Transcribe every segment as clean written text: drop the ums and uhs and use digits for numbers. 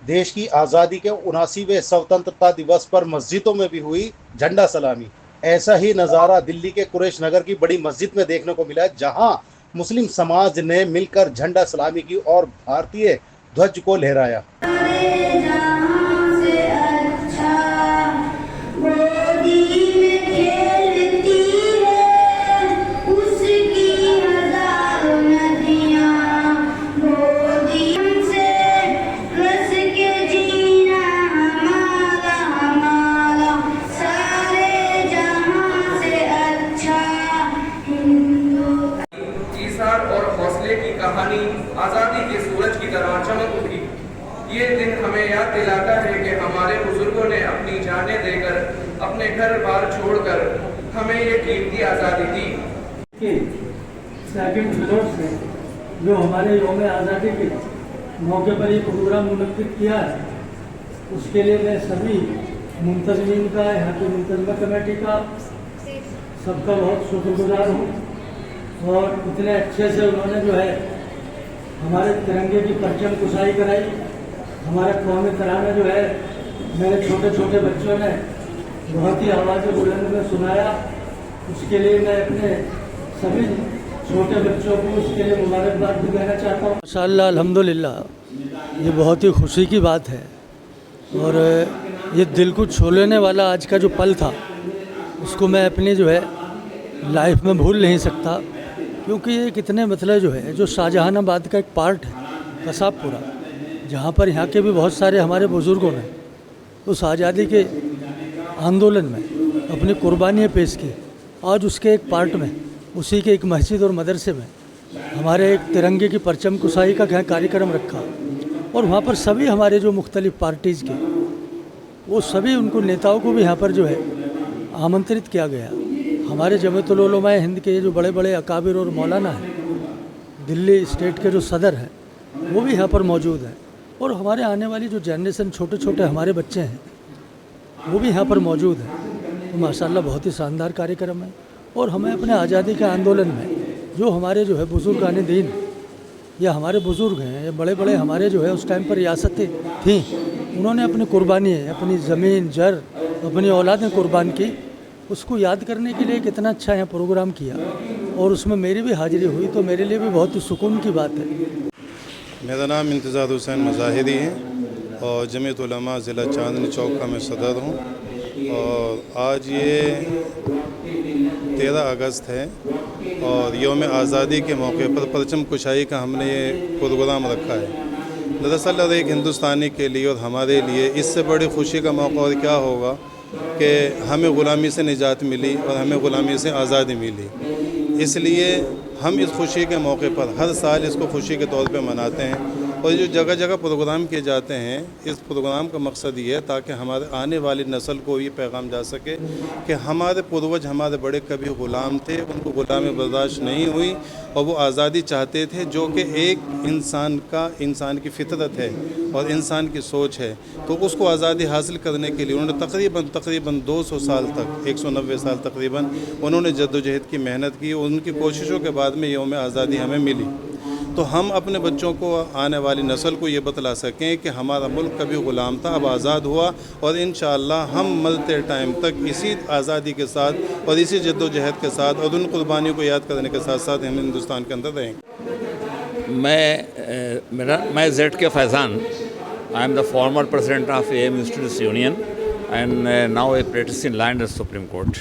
देश की आज़ादी के 79वें स्वतंत्रता दिवस पर मस्जिदों में भी हुई झंडा सलामी। ऐसा ही नज़ारा दिल्ली के कुरैश नगर की बड़ी मस्जिद में देखने को मिला, जहां मुस्लिम समाज ने मिलकर झंडा सलामी की और भारतीय ध्वज को लहराया। ईसार और हौसले की कहानी आज़ादी के सूरज की तरह चमक उठी। ये दिन हमें याद दिलाता है कि हमारे बुजुर्गों ने अपनी जानें देकर, अपने घर बार छोड़कर हमें ये कीमती आज़ादी दी। सेकंड फ्लोर से जो हमारे यौम आज़ादी के मौके पर ये प्रोग्राम मुनक्किद किया है, उसके लिए मैं सभी मुंतज़मीन का, यहाँ की मुंतज़मा कमेटी का, सबका बहुत शुक्रगुजार हूँ। और इतने अच्छे से उन्होंने जो है हमारे तिरंगे की परचम कुशाई कराई। हमारे कौमी तराना जो है मेरे छोटे छोटे बच्चों ने बहुत ही आवाज़ बुलंद में सुनाया। उसके लिए मैं अपने सभी छोटे बच्चों को उसके लिए मुबारकबाद भी देना चाहता हूँ। माशाअल्लाह, अल्हम्दुलिल्लाह, ये बहुत ही खुशी की बात है और ये दिल को छू लेने वाला आज का जो पल था, उसको मैं अपनी जो है लाइफ में भूल नहीं सकता, क्योंकि ये कितने मतलब जो है जो शाहजहानाबाद का एक पार्ट है कसाबपुरा, जहाँ पर यहाँ के भी बहुत सारे हमारे बुज़ुर्गों ने उस आज़ादी के आंदोलन में अपनी कुर्बानियाँ पेश की। आज उसके एक पार्ट में, उसी के एक मस्जिद और मदरसे में हमारे एक तिरंगे की परचम कुशाई का कार्यक्रम रखा और वहाँ पर सभी हमारे जो मुख्तलिफ़ पार्टीज़ के वो सभी उनको नेताओं को भी यहाँ पर जो है आमंत्रित किया गया। हमारे जमीयतुल उलमा हिंद के जो बड़े बड़े अकाबिर और मौलाना हैं, दिल्ली स्टेट के जो सदर हैं, वो भी यहाँ पर मौजूद हैं और हमारे आने वाली जो जनरेशन, छोटे छोटे हमारे बच्चे हैं, वो भी यहाँ पर मौजूद हैं। तो माशाल्लाह बहुत ही शानदार कार्यक्रम है और हमें अपने आज़ादी के आंदोलन में जो हमारे जो है बुज़ुर्गान दीन या हमारे बुज़ुर्ग हैं या बड़े बड़े हमारे जो है उस टाइम पर रियासतें थीं, उन्होंने अपनी कुर्बानी, अपनी ज़मीन जर, अपनी औलादें कुर्बान की, उसको याद करने के लिए कितना अच्छा यहाँ प्रोग्राम किया और उसमें मेरी भी हाज़िरी हुई, तो मेरे लिए भी बहुत ही सुकून की बात है। मेरा नाम इंतज़ार हुसैन मज़ाहिरी है और जमीयत उलमा ज़िला चांदनी चौक का मैं सदर हूँ। और आज ये 13 अगस्त है और यौम आज़ादी के मौके पर परचम कुशाई का हमने ये प्रोग्राम रखा है। दरअसल एक हिंदुस्तानी के लिए और हमारे लिए इससे बड़ी खुशी का मौका और क्या होगा कि हमें ग़ुलामी से निजात मिली और हमें ग़ुलामी से आज़ादी मिली। इसलिए हम इस खुशी के मौके पर हर साल इसको खुशी के तौर पे मनाते हैं और जो जगह जगह प्रोग्राम किए जाते हैं, इस प्रोग्राम का मकसद ये है ताकि हमारे आने वाली नस्ल को ये पैगाम जा सके कि हमारे पूर्वज, हमारे बड़े कभी ग़ुलाम थे, उनको ग़ुलामी बर्दाश्त नहीं हुई और वो आज़ादी चाहते थे, जो कि एक इंसान की फितरत है और इंसान की सोच है। तो उसको आज़ादी हासिल करने के लिए उन्होंने तकरीबन 200 साल तक, 190 साल तकरीबन उन्होंने जद्दोजहद की मेहनत की और उनकी कोशिशों के बाद में यौम आज़ादी हमें मिली। तो हम अपने बच्चों को, आने वाली नस्ल को ये बतला सकें कि हमारा मुल्क कभी ग़ुलाम था, अब आज़ाद हुआ और इंशाअल्लाह हम मरते टाइम तक इसी आज़ादी के साथ और इसी जद्दोजहद के साथ और उन कुर्बानियों को याद करने के साथ साथ हम हिंदुस्तान के अंदर रहेंगे। मैं ZK Faizan, I am the former president of AM students union and now a practising law in Supreme Court.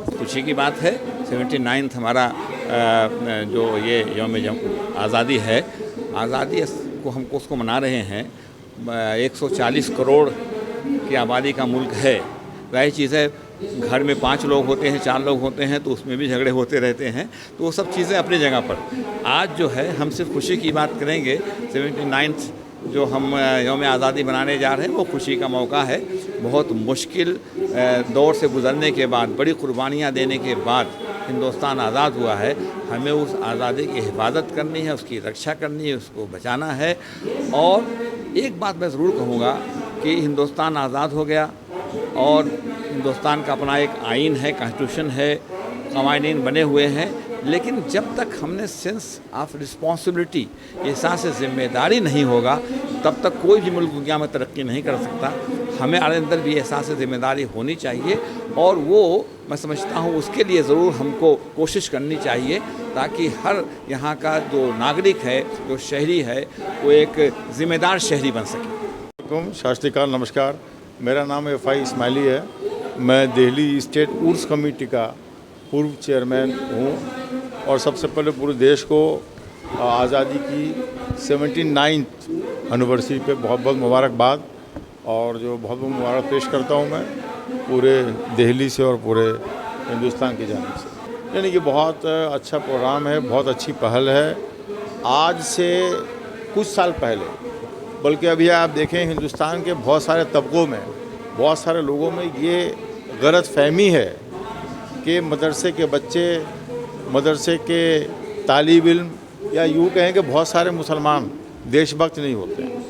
खुशी की बात है, 79th हमारा जो ये यौम आज़ादी है, आज़ादी को हमको उसको मना रहे हैं। 140 करोड़ की आबादी का मुल्क है। वही चीज़ है, घर में 5 लोग होते हैं, 4 लोग होते हैं, तो उसमें भी झगड़े होते रहते हैं। तो वो सब चीज़ें अपनी जगह पर। आज जो है हम सिर्फ खुशी की बात करेंगे। 79th जो हम यौम आज़ादी मनाने जा रहे हैं, वो खुशी का मौका है। बहुत मुश्किल दौर से गुज़रने के बाद, बड़ी कुर्बानियाँ देने के बाद हिंदुस्तान आज़ाद हुआ है। हमें उस आज़ादी की हिफाजत करनी है, उसकी रक्षा करनी है, उसको बचाना है। और एक बात मैं ज़रूर कहूँगा कि हिंदुस्तान आज़ाद हो गया और हिंदुस्तान का अपना एक आइन है, कॉन्स्टिट्यूशन है, क़वानीन बने हुए हैं, लेकिन जब तक हमने सेंस ऑफ रिस्पॉन्सिबिलिटी, एहसास ज़िम्मेदारी नहीं होगा, तब तक कोई भी मुल्क दुनिया में तरक्की नहीं कर सकता। हमें हमारे अंदर भी एहसास ज़िम्मेदारी होनी चाहिए और वो मैं समझता हूँ उसके लिए ज़रूर हमको कोशिश करनी चाहिए, ताकि हर यहाँ का जो नागरिक है, जो शहरी है, वो एक ज़िम्मेदार शहरी बन सके। सत श्री अकाल, नमस्कार। मेरा नाम एफ.आई. इस्माइली है। मैं दिल्ली स्टेट उर्स कमेटी का पूर्व चेयरमैन हूँ और सबसे पहले पूरे देश को आज़ादी की 79th एनिवर्सरी पे बहुत बहुत मुबारकबाद और जो बहुत बहुत मुबारक पेश करता हूँ मैं पूरे दिल्ली से और पूरे हिंदुस्तान की जानिब से। यानी कि बहुत अच्छा प्रोग्राम है, बहुत अच्छी पहल है। आज से कुछ साल पहले, बल्कि अभी आप देखें हिंदुस्तान के बहुत सारे तबकों में, बहुत सारे लोगों में ये गलतफ़हमी है कि मदरसे के बच्चे, मदरसे के तालिब इल्म या यूँ कहें कि बहुत सारे मुसलमान देशभक्त नहीं होते हैं।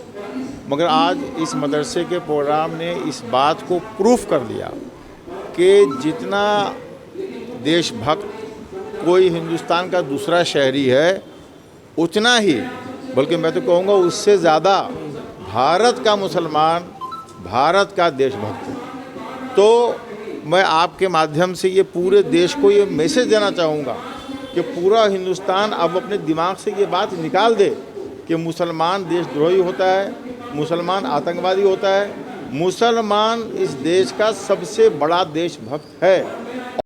मगर आज इस मदरसे के प्रोग्राम ने इस बात को प्रूफ कर दिया कि जितना देशभक्त कोई हिंदुस्तान का दूसरा शहरी है, उतना ही, बल्कि मैं तो कहूँगा उससे ज़्यादा भारत का मुसलमान, भारत का देशभक्त है। तो मैं आपके माध्यम से ये पूरे देश को ये मैसेज देना चाहूँगा कि पूरा हिंदुस्तान अब अपने दिमाग से ये बात निकाल दे कि मुसलमान देशद्रोही होता है, मुसलमान आतंकवादी होता है। मुसलमान इस देश का सबसे बड़ा देशभक्त है।